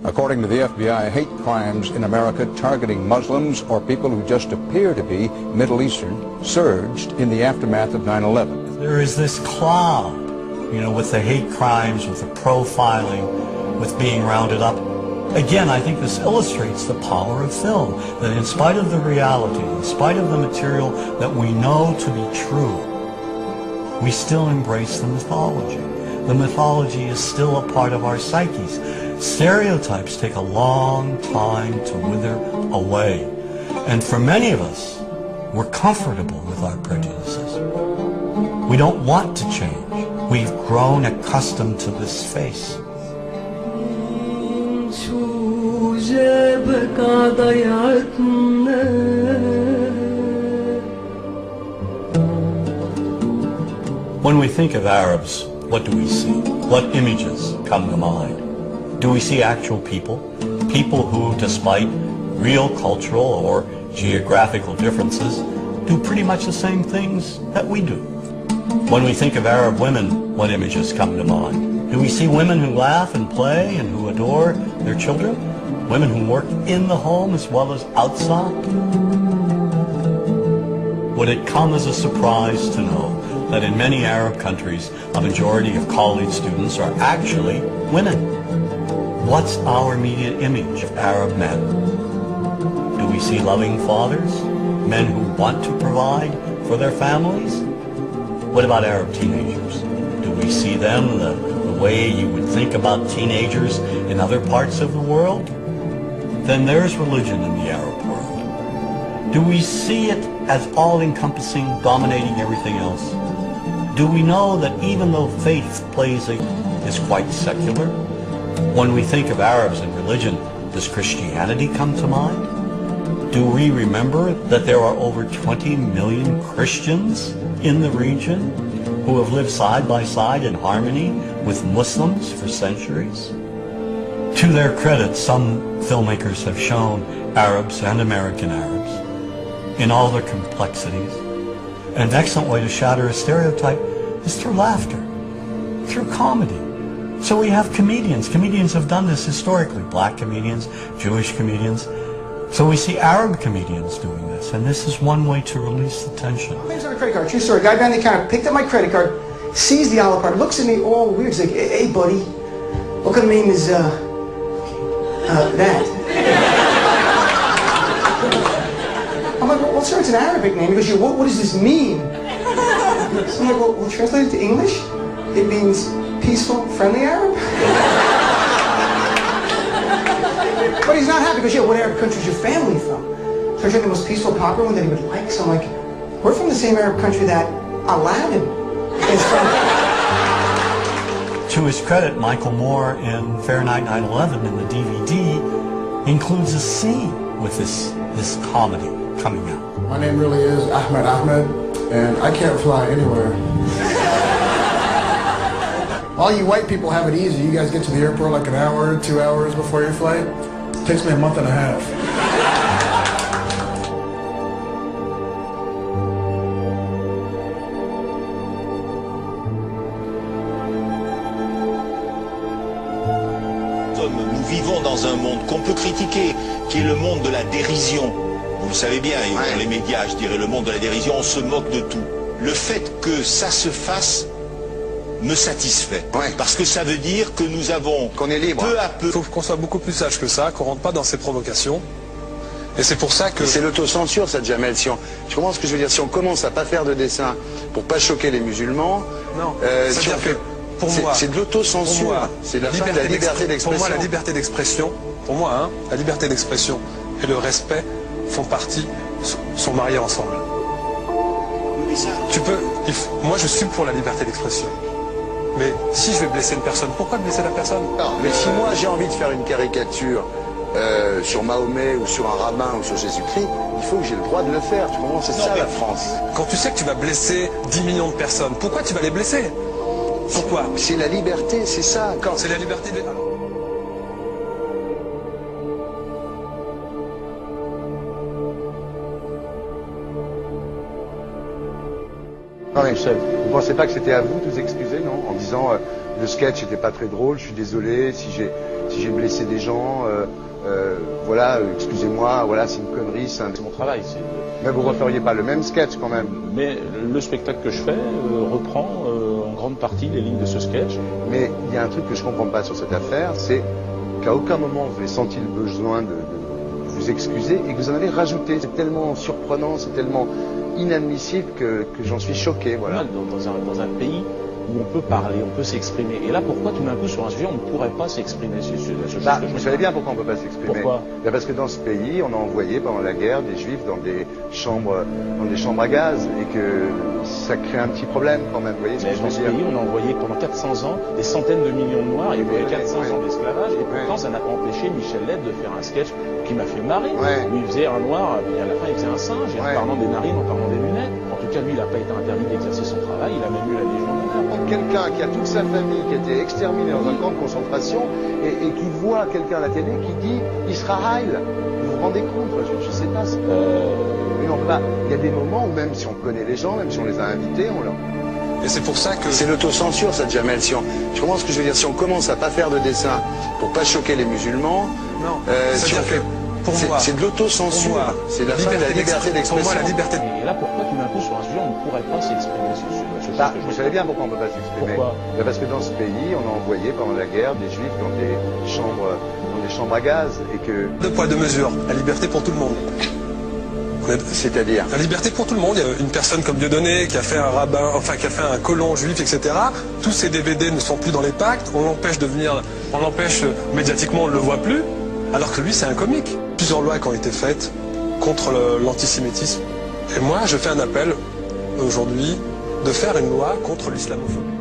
According to the FBI, hate crimes in America targeting Muslims or people who just appear to be Middle Eastern surged in the aftermath of 9/11. There is this cloud, with the hate crimes, with the profiling, with being rounded up. Again, I think this illustrates the power of film, that in spite of the reality, in spite of the material that we know to be true, we still embrace the mythology. The mythology is still a part of our psyches. Stereotypes take a long time to wither away. And for many of us, we're comfortable with our prejudices. We don't want to change. We've grown accustomed to this face. When we think of Arabs, what do we see? What images come to mind? Do we see actual people? People who, despite real cultural or geographical differences, do pretty much the same things that we do. When we think of Arab women, what images come to mind? Do we see women who laugh and play and who adore their children? Women who work in the home as well as outside? Would it come as a surprise to know that in many Arab countries, a majority of college students are actually women? What's our immediate image of Arab men? Do we see loving fathers? Men who want to provide for their families? What about Arab teenagers? Do we see them the way you would think about teenagers in other parts of the world? Then there's religion in the Arab world. Do we see it as all-encompassing, dominating everything else? Do we know that even though faith is quite secular, when we think of Arabs and religion, does Christianity come to mind? Do we remember that there are over 20 million Christians in the region who have lived side by side in harmony with Muslims for centuries? To their credit, some filmmakers have shown Arabs and American Arabs in all their complexities. An excellent way to shatter a stereotype is through laughter, through comedy. So we have comedians. Comedians have done this historically. Black comedians, Jewish comedians. So we see Arab comedians doing this, and this is one way to release the tension. My name's on a credit card, true story. Guy behind the counter picked up my credit card, sees the Olive card, looks at me all weird. He's like, hey buddy, what kind of name is, that? I'm like, well sir, it's an Arabic name. He goes, yeah, what does this mean? So I'm like, well, translate it to English? It means peaceful, friendly Arab? But he's not happy because, yeah, what Arab country is your family from? So I tried the most peaceful, popular one that he would like. So I'm like, we're from the same Arab country that Aladdin is from. To his credit, Michael Moore in Fahrenheit 9/11 in the DVD includes a scene with this comedy coming out. My name really is Ahmed Ahmed, and I can't fly anywhere. All you white people have it easy. You guys get to the airport like an hour, 2 hours before your flight. It takes me a month and a half. Nous vivons dans un monde qu'on peut critiquer, qui est le monde de la dérision. Vous le savez bien, et dans les médias, je dirais le monde de la dérision, on se moque de tout. Le fait que ça se fasse me satisfait. Parce que ça veut dire que nous avons, qu'on est libre. Peu à peu... Il faut qu'on soit beaucoup plus sage que ça, qu'on rentre pas dans ces provocations. Et c'est pour ça que... C'est l'autocensure, ça, Jamel. Tu comprends ce que je veux dire? Si on commence à pas faire de dessin pour pas choquer les musulmans... Non, si on fait... Pour moi, c'est de l'autocensure. C'est la fin de la liberté d'expression. Pour moi, la liberté d'expression, la liberté d'expression et le respect font partie, sont mariés ensemble. Moi, je suis pour la liberté d'expression. Mais si je vais blesser une personne, pourquoi blesser la personne? Non, mais si moi j'ai envie de faire une caricature sur Mahomet ou sur un rabbin ou sur Jésus-Christ, il faut que j'ai le droit de le faire. Tu comprends? C'est ça la France. Quand tu sais que tu vas blesser 10 millions de personnes, pourquoi tu vas les blesser? Pourquoi? C'est la liberté, c'est ça. C'est la liberté de... Non, mais vous pensez pas que c'était à vous de vous excuser, non? En disant le sketch n'était pas très drôle, je suis désolé si j'ai blessé des gens, voilà, excusez-moi, voilà, c'est une connerie, c'est mon travail. Mais vous referiez pas le même sketch quand même? Mais le spectacle que je fais reprend en grande partie les lignes de ce sketch. Mais il y a un truc que je comprends pas sur cette affaire, c'est qu'à aucun moment vous avez senti le besoin de vous excuser et que vous en avez rajouté. C'est tellement surprenant, c'est tellement inadmissible que j'en suis choqué, voilà. Dans un pays où on peut parler, on peut s'exprimer. Et là, pourquoi tout d'un coup, sur un sujet, on ne pourrait pas s'exprimer sur ce sujet? Vous savez bien pourquoi on ne peut pas s'exprimer. Pourquoi? Parce que dans ce pays, on a envoyé pendant la guerre des juifs dans des chambres à gaz et que ça crée un petit problème quand même. Vous voyez ce que je veux dire? Dans ce pays, on a envoyé pendant 400 ans des centaines de millions de Noirs. Il y a eu 400 ans d'esclavage et pourtant, ça n'a pas empêché Michel Leb de faire un sketch qui m'a fait marrer. Où il faisait un Noir et à la fin, il faisait un singe en parlant des narines, en parlant des lunettes. En tout cas, lui, il n'a pas été interdit d'exercer son travail. Il a même eu la Légion d'honneur. Quelqu'un qui a toute sa famille qui a été exterminée dans un camp de concentration et qui voit quelqu'un à la télé qui dit Israël, vous vous rendez compte? Je sais pas. Mais on va. Il y a des moments où même si on connaît les gens, même si on les a invités, on leur. Et c'est pour ça que... C'est l'autocensure, ça, Jamel. Je comprends ce que je veux dire. Si on commence à pas faire de dessin pour pas choquer les musulmans, non, si on fait... C'est de l'autocensure. C'est la fin de la liberté d'expression. Pour moi, la liberté. Et là, pourquoi tout d'un coup, sur un sujet, on ne pourrait pas s'exprimer sur ce sujet? Vous savez bien pourquoi on ne peut pas s'exprimer. Pourquoi? Parce que dans ce pays, on a envoyé pendant la guerre des juifs dans des chambres à gaz et que... Deux poids, deux mesures. La liberté pour tout le monde. C'est-à-dire? La liberté pour tout le monde. Il y a une personne comme Dieudonné qui a fait un rabbin, enfin qui a fait un colon juif, etc. Tous ces DVD ne sont plus dans les pactes. On l'empêche médiatiquement, on ne le voit plus. Alors que lui, c'est un comique. Plusieurs lois qui ont été faites contre l'antisémitisme. Et moi, je fais un appel aujourd'hui de faire une loi contre l'islamophobie.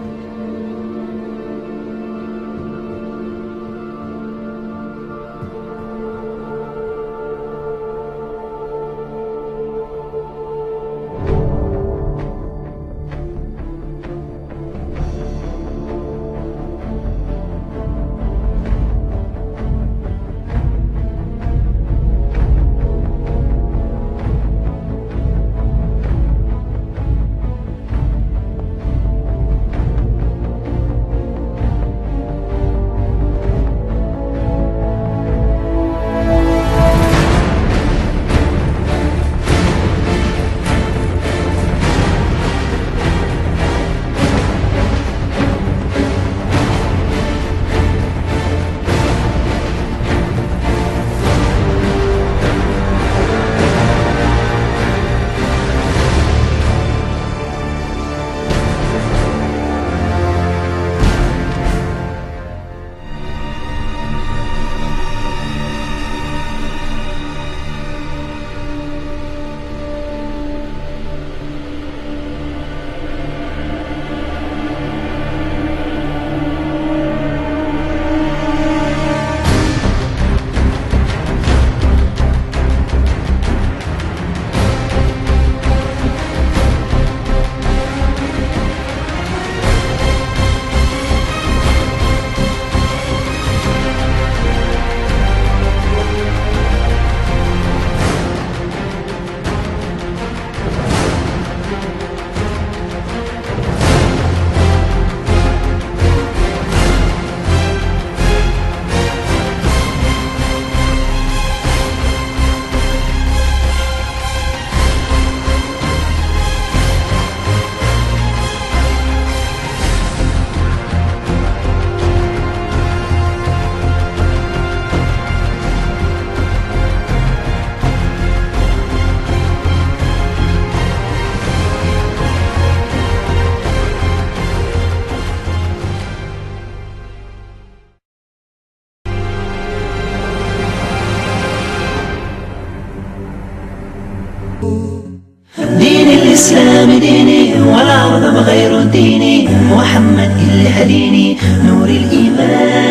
دين الإسلام ديني والأرض بغير ديني محمد اللي هديني نور الإيمان